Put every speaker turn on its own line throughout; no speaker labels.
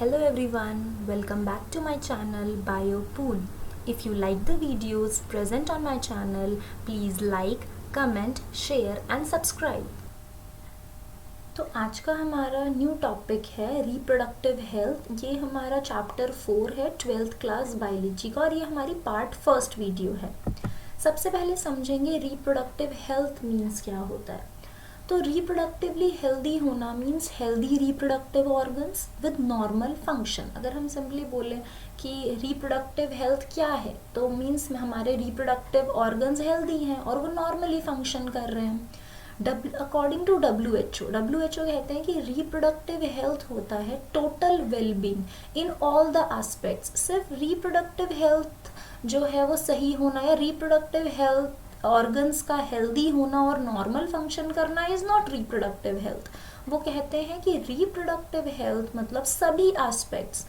Hello everyone, welcome back to my channel BioPoon. If you like the videos present on my channel, please like, comment, share and subscribe. तो आज का हमारा new topic है reproductive health. ये हमारा chapter 4 है 12th class biology का और ये हमारी पार्ट फर्स्ट वीडियो है। सबसे पहले समझेंगे रिप्रोडक्टिव हेल्थ मीन्स क्या होता है। तो रिप्रोडक्टिवली हेल्दी होना means healthy reproductive organs with normal function. अगर हम सिंपली बोलें कि रिप्रोडक्टिव हेल्थ क्या है तो मीन्स हमारे रिप्रोडक्टिव ऑर्गन्स हेल्दी हैं और वो नॉर्मली फंक्शन कर रहे हैं। अकॉर्डिंग टू WHO कहते हैं कि रिप्रोडक्टिव हेल्थ होता है total wellbeing in all the aspects. सिर्फ रिप्रोडक्टिव हेल्थ जो है वो सही होना या रिप्रोडक्टिव हेल्थ ऑर्गन्स का हेल्दी होना और नॉर्मल फंक्शन करना इज नॉट रिप्रोडक्टिव हेल्थ। वो कहते हैं कि रिप्रोडक्टिव हेल्थ मतलब सभी aspects,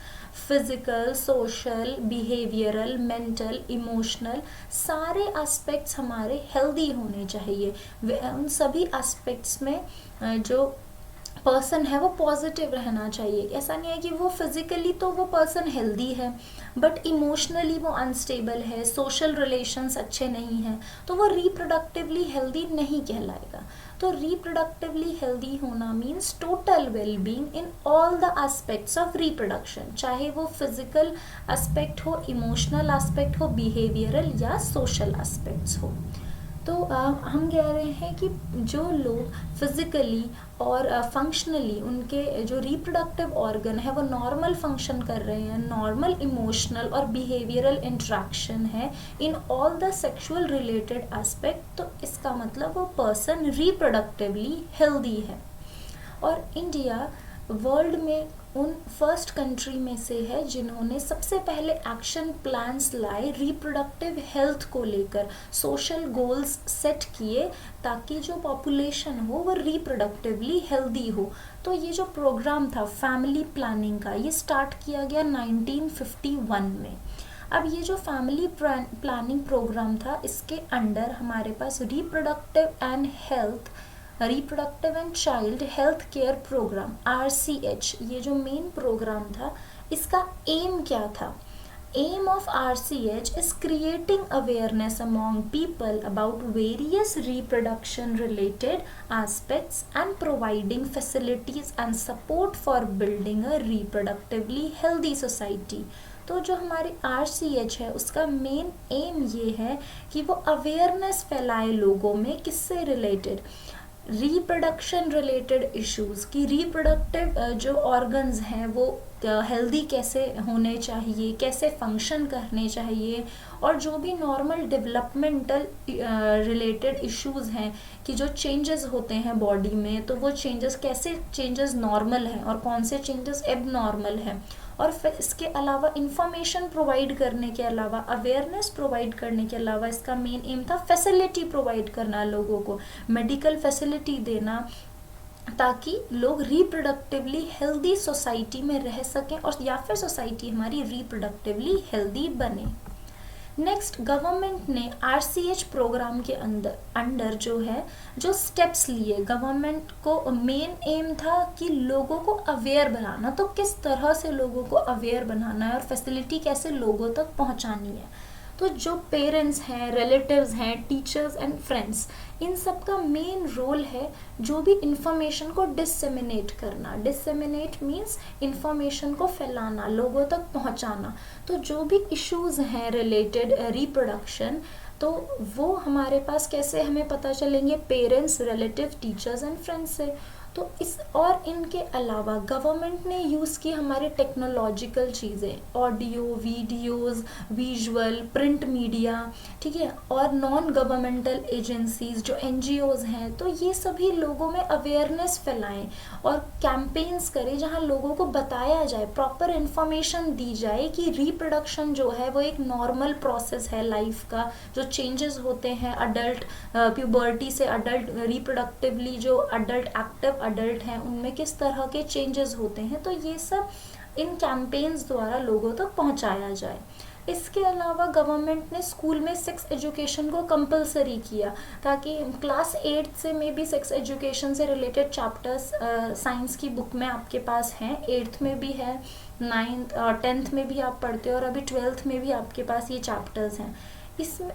physical, social, behavioural, mental, emotional, सारे एस्पेक्ट्स हमारे हेल्दी होने चाहिए। उन सभी एस्पेक्ट्स में जो पर्सन है वो पॉजिटिव रहना चाहिए। ऐसा नहीं है कि वो फिजिकली तो वो पर्सन हेल्दी है बट इमोशनली वो अनस्टेबल है, सोशल रिलेशंस अच्छे नहीं हैं, तो वो रिप्रोडक्टिवली हेल्दी नहीं कहलाएगा। तो रिप्रोडक्टिवली हेल्दी होना means total wellbeing in all the aspects of reproduction, चाहे वो फिजिकल एस्पेक्ट हो, इमोशनल एस्पेक्ट हो, बिहेवियरल या सोशल एस्पेक्ट्स हो। तो हम कह रहे हैं कि जो लोग फिजिकली और फंक्शनली उनके जो रिप्रोडक्टिव ऑर्गन है वो नॉर्मल फंक्शन कर रहे हैं, नॉर्मल इमोशनल और बिहेवियरल इंटरेक्शन है in all the sexual related aspect, तो इसका मतलब वो पर्सन रिप्रोडक्टिवली हेल्दी है। और इंडिया वर्ल्ड में उन फर्स्ट कंट्री में से है जिन्होंने सबसे पहले एक्शन प्लान्स लाए रिप्रोडक्टिव हेल्थ को लेकर, सोशल गोल्स सेट किए ताकि जो पॉपुलेशन हो वो रिप्रोडक्टिवली हेल्दी हो। तो ये जो प्रोग्राम था फैमिली प्लानिंग का, ये स्टार्ट किया गया 1951 में। अब ये जो फैमिली प्लानिंग प्रोग्राम था इसके अंडर हमारे पास reproductive and child health care program RCH, ये जो मेन प्रोग्राम था इसका एम क्या था। Aim of RCH is creating awareness among people about various reproduction related aspects and providing facilities and support for building a reproductively healthy society। तो जो हमारी RCH है उसका मेन एम ये है कि वो अवेयरनेस फैलाए लोगों में, किससे रिलेटेड, रिप्रोडक्शन रिलेटेड इश्यूज की रिप्रोडक्टिव जो ऑर्गन्स हैं वो हेल्दी कैसे होने चाहिए, कैसे फंक्शन करने चाहिए, और जो भी नॉर्मल डेवलपमेंटल रिलेटेड इश्यूज हैं कि जो चेंजेस होते हैं बॉडी में, तो वो चेंजेस कैसे चेंजेस नॉर्मल हैं और कौन से चेंजेस एब नॉर्मल हैं। और फिर इसके अलावा इंफॉर्मेशन प्रोवाइड करने के अलावा, अवेयरनेस प्रोवाइड करने के अलावा इसका मेन एम था फैसिलिटी प्रोवाइड करना, लोगों को मेडिकल फैसिलिटी देना ताकि लोग रिप्रोडक्टिवली हेल्दी सोसाइटी में रह सकें और या फिर सोसाइटी हमारी रिप्रोडक्टिवली हेल्दी बने। नेक्स्ट, गवर्नमेंट ने RCH प्रोग्राम के अंडर जो स्टेप्स लिए, गवर्नमेंट को मेन एम था कि लोगों को अवेयर बनाना। तो किस तरह से लोगों को अवेयर बनाना है और फैसिलिटी कैसे लोगों तक पहुंचानी है। तो जो पेरेंट्स हैं, रिलेटिव्स हैं, टीचर्स एंड फ्रेंड्स, इन सब का मेन रोल है जो भी इंफॉर्मेशन को डिसेमिनेट करना। डिसेमिनेट मीन्स इंफॉर्मेशन को फैलाना, लोगों तक पहुंचाना। तो जो भी इश्यूज हैं रिलेटेड रिप्रोडक्शन, तो वो हमारे पास कैसे हमें पता चलेंगे, parents, relative, teachers and friends से। तो इस और इनके अलावा गवर्नमेंट ने यूज़ की हमारे टेक्नोलॉजिकल चीज़ें, audio, videos, visual, print media, ठीक है, और नॉन गवर्नमेंटल एजेंसीज जो NGOs हैं, तो ये सभी लोगों में अवेयरनेस फैलाएं और कैंपेन्स करें जहां लोगों को बताया जाए, प्रॉपर इन्फॉर्मेशन दी जाए कि रिप्रोडक्शन जो है वो एक नॉर्मल प्रोसेस है लाइफ का। जो चेंजेस होते हैं अडल्ट प्यूबर्टी से अडल्ट रिप्रोडक्टिवली, जो अडल्ट एक्टिव अडल्ट हैं उनमें किस तरह के चेंजेस होते हैं, तो ये सब इन कैंपेन्स द्वारा लोगों तक पहुंचाया जाए। इसके अलावा गवर्नमेंट ने स्कूल में सेक्स एजुकेशन को कंपलसरी किया, ताकि क्लास 8 से में भी सेक्स एजुकेशन से रिलेटेड चैप्टर्स साइंस की बुक में आपके पास हैं, 8th में भी है, 9th और 10th में भी आप पढ़ते हो, और अभी 12th में भी आपके पास ये चैप्टर्स हैं।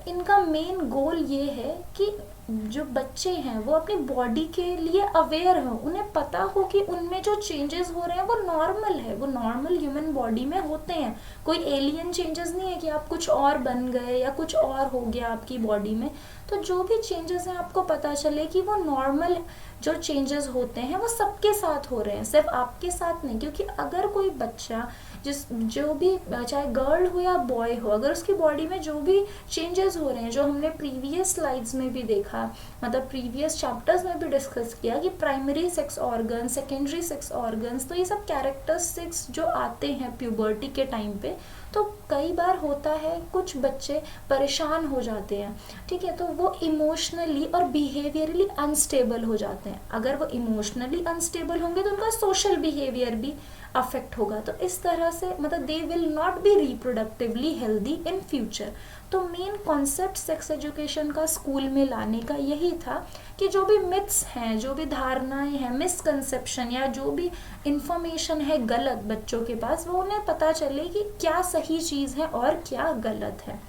इनका मेन गोल ये है कि जो बच्चे हैं वो अपनी बॉडी के लिए अवेयर हो, उन्हें पता हो कि उनमें जो चेंजेस हो रहे हैं वो नॉर्मल है, वो नॉर्मल ह्यूमन बॉडी में होते हैं, कोई एलियन चेंजेस नहीं है कि आप कुछ और बन गए या कुछ और हो गया आपकी बॉडी में। तो जो भी चेंजेस हैं आपको पता चले कि वो नॉर्मल जो चेंजेस होते हैं वो सबके साथ हो रहे हैं, सिर्फ आपके साथ नहीं। क्योंकि अगर कोई बच्चा जो भी, चाहे गर्ल हो या बॉय हो, अगर उसकी बॉडी में जो भी चेंजेस हो रहे हैं, जो हमने प्रीवियस स्लाइड्स में भी देखा, मतलब प्रीवियस चैप्टर्स में भी डिस्कस किया कि primary sex organ, secondary sex organs, तो ये सब कैरेक्टरिस्टिक्स जो आते हैं प्यूबर्टी के टाइम पे, तो कई बार होता है कुछ बच्चे परेशान हो जाते हैं, ठीक है, तो वो इमोशनली और बिहेवियरली अनस्टेबल हो जाते हैं। अगर वो इमोशनली अनस्टेबल होंगे तो उनका सोशल बिहेवियर भी अफेक्ट होगा। तो इस तरह से मतलब they will not be reproductively healthy in future. तो मेन कॉन्सेप्ट सेक्स एजुकेशन का स्कूल में लाने का यही था कि जो भी मिथ्स हैं, जो भी धारणाएं हैं, मिसकंसेप्शन या जो भी इंफॉर्मेशन है गलत बच्चों के पास, वो उन्हें पता चले कि क्या सही चीज़ है और क्या गलत है।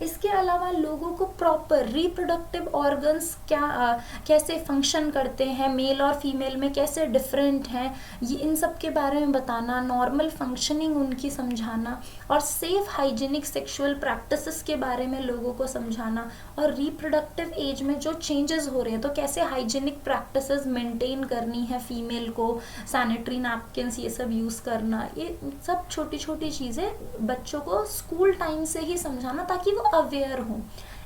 इसके अलावा लोगों को प्रॉपर रिप्रोडक्टिव ऑर्गन्स कैसे फंक्शन करते हैं, मेल और फीमेल में कैसे डिफरेंट हैं, ये इन सब के बारे में बताना, नॉर्मल फंक्शनिंग उनकी समझाना, और सेफ हाइजीनिक सेक्सुअल प्रैक्टिसेस के बारे में लोगों को समझाना, और रिप्रोडक्टिव एज में जो चेंजेस हो रहे हैं तो कैसे हाइजीनिक प्रैक्टिसेस मेंटेन करनी है फीमेल को, सैनिटरी नैपकिन्स ये सब यूज़ करना, ये सब छोटी छोटी चीज़ें बच्चों को स्कूल टाइम से ही समझाना ताकि वो अवेयर हों।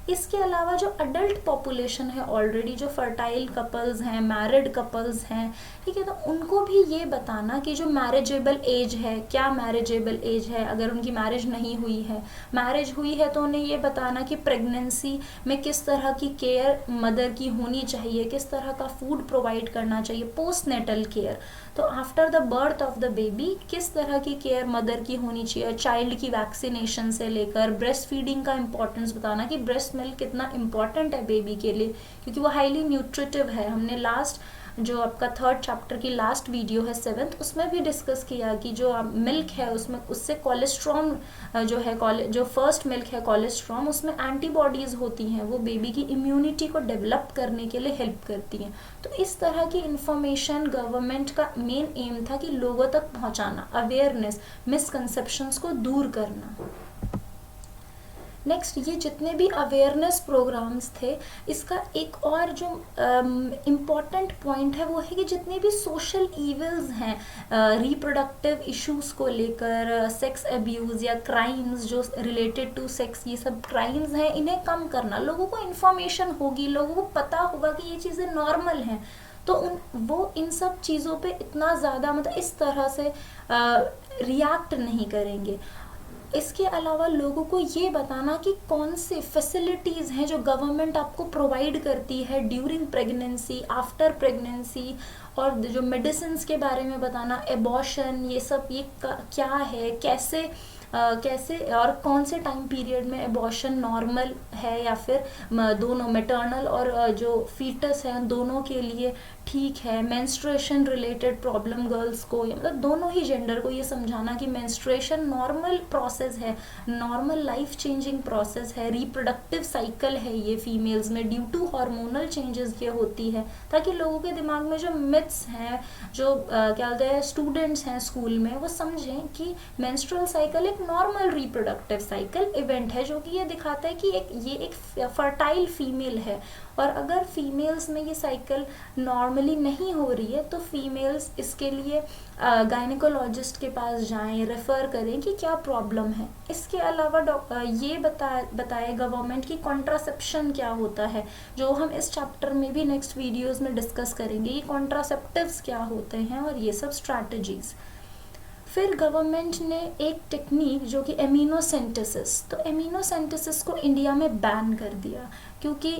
इसके अलावा जो अडल्ट पॉपुलेशन है ऑलरेडी, जो फर्टाइल कपल्स हैं, मैरिड कपल्स हैं, ठीक है, तो उनको भी ये बताना कि जो मैरिजेबल एज है, क्या मैरिजेबल एज है, अगर उनकी मैरिज नहीं हुई है, मैरिज हुई है तो उन्हें ये बताना कि प्रेगनेंसी में किस तरह की केयर मदर की होनी चाहिए, किस तरह का फूड प्रोवाइड करना चाहिए, पोस्ट नेटल केयर, तो after the birth of the baby किस तरह की केयर मदर की होनी चाहिए, चाइल्ड की वैक्सीनेशन से लेकर ब्रेस्ट फीडिंग का इंपॉर्टेंस बताना कि ब्रेस्ट मिल्क कितना इंपॉर्टेंट है बेबी के लिए, क्योंकि वो हाईली न्यूट्रिटिव है। हमने लास्ट जो आपका 3rd चैप्टर की लास्ट वीडियो है 7th, उसमें भी डिस्कस किया कि जो मिल्क है उसमें उससे कोलेस्ट्रॉम जो है, जो फर्स्ट मिल्क है कोलेस्ट्रॉम, उसमें एंटीबॉडीज होती हैं, वो बेबी की इम्यूनिटी को डेवलप करने के लिए हेल्प करती हैं। तो इस तरह की इंफॉर्मेशन गवर्नमेंट का मेन एम था कि लोगों तक पहुंचाना, अवेयरनेस, मिसकंसेप्शंस को दूर करना। नेक्स्ट, ये जितने भी अवेयरनेस प्रोग्राम्स थे, इसका एक और जो इम्पॉर्टेंट पॉइंट है वो है कि जितने भी सोशल इविल्स हैं रिप्रोडक्टिव इश्यूज को लेकर, सेक्स अब्यूज़ या क्राइम्स जो रिलेटेड टू सेक्स, ये सब क्राइम्स हैं, इन्हें कम करना। लोगों को इन्फॉर्मेशन होगी, लोगों को पता होगा कि ये चीज़ें नॉर्मल हैं, तो वो इन सब चीज़ों पे इतना ज़्यादा मतलब इस तरह से रिएक्ट नहीं करेंगे। इसके अलावा लोगों को ये बताना कि कौन से फैसिलिटीज़ हैं जो गवर्नमेंट आपको प्रोवाइड करती है ड्यूरिंग प्रेगनेंसी, आफ्टर प्रेगनेंसी, और जो मेडिसिन्स के बारे में बताना, एबॉर्शन, ये सब ये क्या है, कैसे और कौन से टाइम पीरियड में एबॉर्शन नॉर्मल है या फिर दोनों मैटरनल और जो फीटस है दोनों के लिए ठीक है। मेंस्ट्रुएशन रिलेटेड प्रॉब्लम गर्ल्स को, मतलब दोनों ही जेंडर को ये समझाना कि मेंस्ट्रुएशन नॉर्मल प्रोसेस है, नॉर्मल लाइफ चेंजिंग प्रोसेस है, रिप्रोडक्टिव साइकिल है ये फीमेल्स में, ड्यू टू हार्मोनल चेंजेस ये होती है, ताकि लोगों के दिमाग में जो मिथ्स हैं, जो क्या बोलते हैं स्टूडेंट्स हैं स्कूल में, वो समझें कि मेंस्ट्रुअल साइकिल एक नॉर्मल रिप्रोडक्टिव साइकिल इवेंट है, जो कि ये दिखाता है कि ये एक फर्टाइल फीमेल है, और अगर फीमेल्स में ये साइकिल नॉर्मली नहीं हो रही है तो फीमेल्स इसके लिए गायनेकोलॉजिस्ट के पास जाएं, रेफ़र करें कि क्या प्रॉब्लम है। इसके अलावा ये बताए गवर्नमेंट की कॉन्ट्रासेप्शन क्या होता है, जो हम इस चैप्टर में भी नेक्स्ट वीडियोस में डिस्कस करेंगे, ये कॉन्ट्रासेप्टिव्स क्या होते हैं और ये सब स्ट्रैटेजीज। फिर गवर्नमेंट ने एक टेक्निक जो कि एमिनोसेंटेसिस, तो एमिनोसेंटेसिस को इंडिया में बैन कर दिया, क्योंकि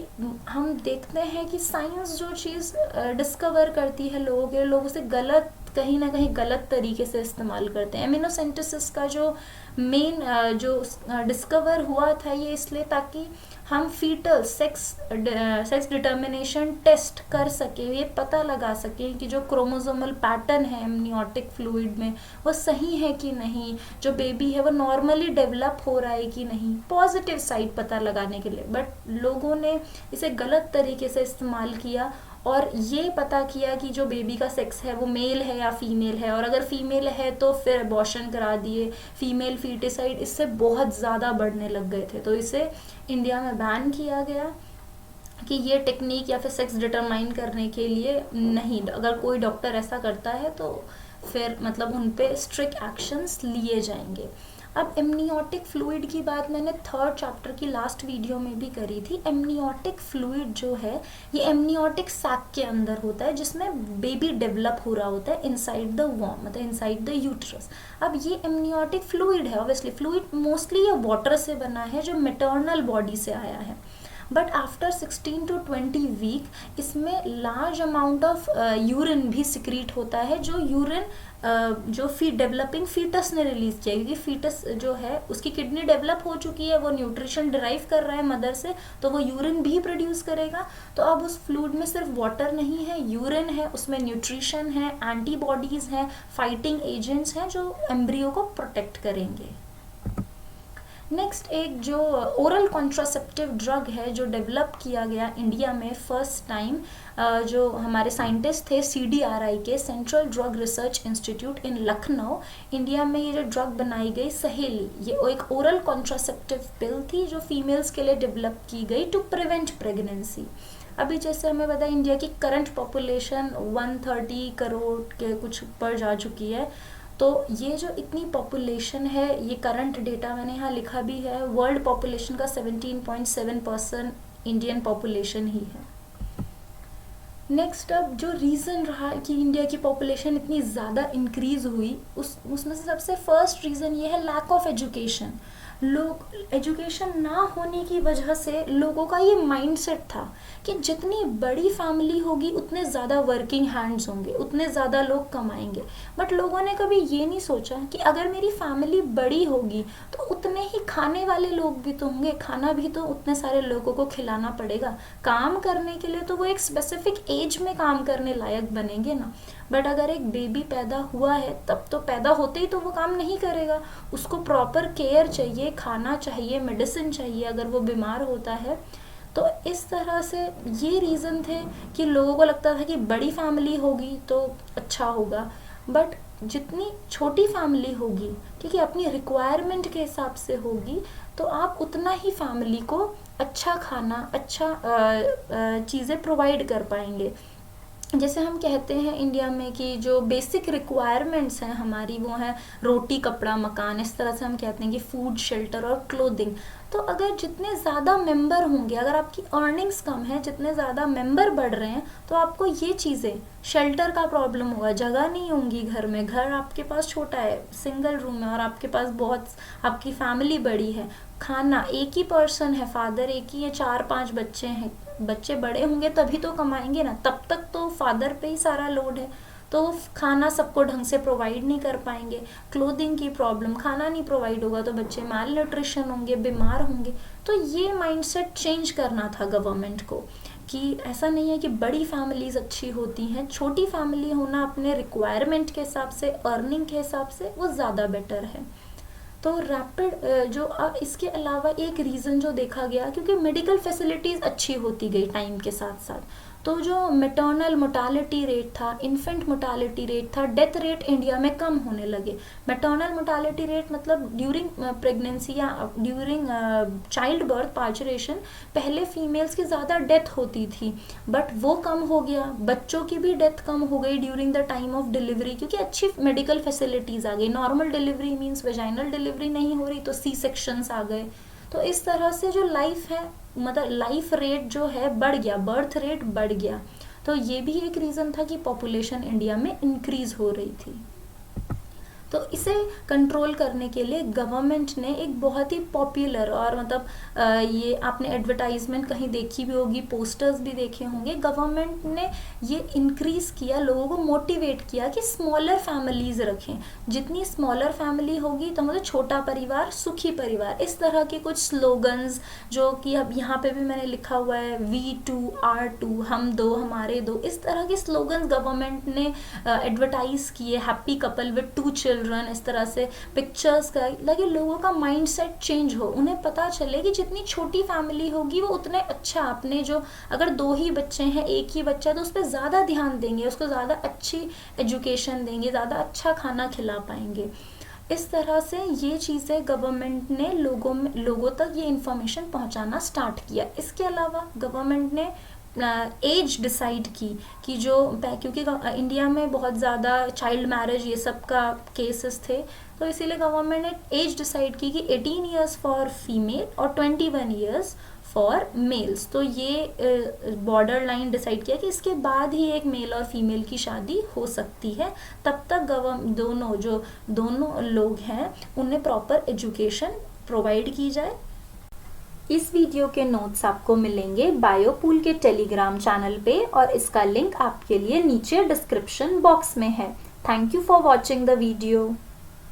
हम देखते हैं कि साइंस जो चीज़ डिस्कवर करती है लोगों से गलत कहीं ना कहीं गलत तरीके से इस्तेमाल करते हैं। एमिनोसेंटेसिस का जो मेन जो डिस्कवर हुआ था ये इसलिए ताकि हम फीटल सेक्स डिटर्मिनेशन टेस्ट कर सके, ये पता लगा सके कि जो क्रोमोसोमल पैटर्न है एमनियोटिक फ्लूइड में वो सही है कि नहीं, जो बेबी है वो नॉर्मली डेवलप हो रहा है कि नहीं, पॉजिटिव साइड पता लगाने के लिए। बट लोगों ने इसे गलत तरीके से इस्तेमाल किया और ये पता किया कि जो बेबी का सेक्स है वो मेल है या फीमेल है, और अगर फीमेल है तो फिर अबॉर्शन करा दिए, फीमेल फीटिसाइड इससे बहुत ज़्यादा बढ़ने लग गए थे। तो इसे इंडिया में बैन किया गया कि ये टेक्निक या फिर सेक्स डिटरमाइन करने के लिए नहीं, अगर कोई डॉक्टर ऐसा करता है तो फिर मतलब उन पे स्ट्रिक्ट एक्शंस लिए जाएंगे। अब एमनियोटिक फ्लूइड की बात मैंने 3rd चैप्टर की लास्ट वीडियो में भी करी थी। एमनियोटिक फ्लूइड जो है ये एमनियोटिक सैक के अंदर होता है जिसमें बेबी डेवलप हो रहा होता है इनसाइड द वॉर्म, मतलब इनसाइड द यूट्रस। अब ये एमनियोटिक फ्लूइड है, ऑब्वियसली फ्लूइड मोस्टली ये वाटर से बना है जो मैटरनल बॉडी से आया है। बट आफ्टर 16 to 20 वीक इसमें लार्ज अमाउंट ऑफ यूरिन भी सिक्रीट होता है, जो यूरिन जो डेवलपिंग फीटस ने रिलीज किया, क्योंकि फीटस जो है उसकी किडनी डेवलप हो चुकी है, वो न्यूट्रिशन डिराइव कर रहा है मदर से, तो वो यूरिन भी प्रोड्यूस करेगा। तो अब उस फ्लूइड में सिर्फ वाटर नहीं है, यूरिन है, उसमें न्यूट्रिशन है, एंटीबॉडीज हैं, फाइटिंग एजेंट्स हैं जो एम्ब्रियो को प्रोटेक्ट करेंगे। नेक्स्ट एक जो ओरल कॉन्ट्रासेप्टिव ड्रग है जो डेवलप किया गया इंडिया में फर्स्ट टाइम, जो हमारे साइंटिस्ट थे CDRI के, सेंट्रल ड्रग रिसर्च इंस्टीट्यूट इन लखनऊ, इंडिया में ये जो ड्रग बनाई गई सहेली, ये एक ओरल कॉन्ट्रासेप्टिव पिल थी जो फीमेल्स के लिए डेवलप की गई टू प्रिवेंट प्रेगनेंसी। अभी जैसे हमें पता है इंडिया की करंट पॉपुलेशन 130 करोड़ के कुछ पर जा चुकी है, तो ये जो इतनी पॉपुलेशन है, ये करंट डेटा मैंने यहाँ लिखा भी है, वर्ल्ड पॉपुलेशन का 17.7% इंडियन पॉपुलेशन ही है। नेक्स्ट अब जो रीज़न रहा कि इंडिया की पॉपुलेशन इतनी ज़्यादा इंक्रीज़ हुई, उसमें से सबसे फर्स्ट रीज़न ये है लैक ऑफ एजुकेशन। लोग एजुकेशन ना होने की वजह से लोगों का ये माइंडसेट था कि जितनी बड़ी फैमिली होगी उतने ज़्यादा वर्किंग हैंड्स होंगे, उतने ज़्यादा लोग कमाएंगे। बट लोगों ने कभी ये नहीं सोचा कि अगर मेरी फैमिली बड़ी होगी तो उतने ही खाने वाले लोग भी तो होंगे, खाना भी तो उतने सारे लोगों को खिलाना पड़ेगा। काम करने के लिए तो वो एक स्पेसिफिक एज में काम करने लायक बनेंगे ना। बट अगर एक बेबी पैदा हुआ है तब तो पैदा होते ही तो वो काम नहीं करेगा, उसको प्रॉपर केयर चाहिए, खाना चाहिए, मेडिसिन चाहिए अगर वो बीमार होता है। तो इस तरह से ये रीज़न थे कि लोगों को लगता था कि बड़ी फैमिली होगी तो अच्छा होगा। बट जितनी छोटी फैमिली होगी, ठीक है, अपनी रिक्वायरमेंट के हिसाब से होगी, तो आप उतना ही फैमिली को अच्छा खाना, अच्छा चीज़ें प्रोवाइड कर पाएंगे। जैसे हम कहते हैं इंडिया में कि जो बेसिक रिक्वायरमेंट्स हैं हमारी वो हैं रोटी, कपड़ा, मकान, इस तरह से हम कहते हैं कि फूड, शेल्टर और क्लोथिंग। तो अगर जितने ज़्यादा मेंबर होंगे, अगर आपकी अर्निंग्स कम है, जितने ज़्यादा मेंबर बढ़ रहे हैं, तो आपको ये चीज़ें, शेल्टर का प्रॉब्लम होगा, जगह नहीं होंगी घर में, घर आपके पास छोटा है, सिंगल रूम है और आपके पास बहुत, आपकी फैमिली बड़ी है, खाना एक ही पर्सन है, फादर एक ही है, 4-5 बच्चे हैं, बच्चे बड़े होंगे तभी तो कमाएंगे ना, तब तक तो फादर पे ही सारा लोड है, तो खाना सबको ढंग से प्रोवाइड नहीं कर पाएंगे। क्लोथिंग की प्रॉब्लम, खाना नहीं प्रोवाइड होगा तो बच्चे माल न्यूट्रिशन होंगे, बीमार होंगे। तो ये माइंडसेट चेंज करना था गवर्नमेंट को कि ऐसा नहीं है कि बड़ी फैमिलीज अच्छी होती हैं, छोटी फैमिली होना अपने रिक्वायरमेंट के हिसाब से, अर्निंग के हिसाब से वो ज़्यादा बेटर है। तो रैपिड जो इसके अलावा एक रीज़न जो देखा गया, क्योंकि मेडिकल फैसिलिटीज़ अच्छी होती गई टाइम के साथ साथ, तो जो मैटरनल मोर्टालिटी रेट था, इन्फेंट मोर्टालिटी रेट था, डेथ रेट इंडिया में कम होने लगे। मैटरनल मोर्टालिटी रेट मतलब ड्यूरिंग प्रेगनेंसी या ड्यूरिंग चाइल्ड बर्थ, पार्चुरेशन, पहले फीमेल्स की ज़्यादा डेथ होती थी, बट वो कम हो गया। बच्चों की भी डेथ कम हो गई during the time of delivery, क्योंकि अच्छी मेडिकल फैसिलिटीज़ आ गई। Normal delivery means vaginal delivery नहीं हो रही तो सी सेक्शंस आ गए। तो इस तरह से जो लाइफ है, मतलब लाइफ रेट जो है बढ़ गया, बर्थ रेट बढ़ गया। तो ये भी एक रीज़न था कि पॉपुलेशन इंडिया में इंक्रीज हो रही थी। तो इसे कंट्रोल करने के लिए गवर्नमेंट ने एक बहुत ही पॉपुलर और मतलब ये आपने एडवर्टाइजमेंट कहीं देखी भी होगी, पोस्टर्स भी देखे होंगे, गवर्नमेंट ने ये इंक्रीज किया, लोगों को मोटिवेट किया कि स्मॉलर फैमिलीज रखें। जितनी स्मॉलर फैमिली होगी तो मतलब छोटा परिवार सुखी परिवार, इस तरह के कुछ स्लोगन्स जो कि अब यहाँ पे भी मैंने लिखा हुआ है, V2R2, हम दो हमारे दो, इस तरह के स्लोगन्स गवर्नमेंट ने एडवर्टाइज किए। हैप्पी कपल विद 2 चिल्ड्रन, इस तरह से पिक्चर्स का, ताकि लोगों का माइंड सेट चेंज हो, उन्हें पता चले कि जितनी छोटी फैमिली होगी वो उतने अच्छा, अपने जो अगर 2 ही बच्चे हैं, एक ही बच्चा है तो उस पर ज़्यादा ध्यान देंगे, उसको ज़्यादा अच्छी एजुकेशन देंगे, ज़्यादा अच्छा खाना खिला पाएंगे। इस तरह से ये चीज़ें गवर्नमेंट ने लोगों तक ये इन्फॉर्मेशन पहुंचाना स्टार्ट किया। इसके अलावा गवर्नमेंट ने एज डिसाइड की कि जो, क्योंकि इंडिया में बहुत ज़्यादा चाइल्ड मैरिज ये सब का केसेस थे, तो इसीलिए गवर्नमेंट ने एज डिसाइड की कि 18 ईयर्स फॉर फीमेल और 21 ईयर्स फॉर मेल्स। तो ये बॉर्डर लाइन डिसाइड किया कि इसके बाद ही एक मेल और फीमेल की शादी हो सकती है, तब तक दोनों लोग हैं उन्हें प्रॉपर एजुकेशन प्रोवाइड की जाए। इस वीडियो के नोट्स आपको मिलेंगे बायोपूल के टेलीग्राम चैनल पे और इसका लिंक आपके लिए नीचे डिस्क्रिप्शन बॉक्स में है। Thank you for watching the video.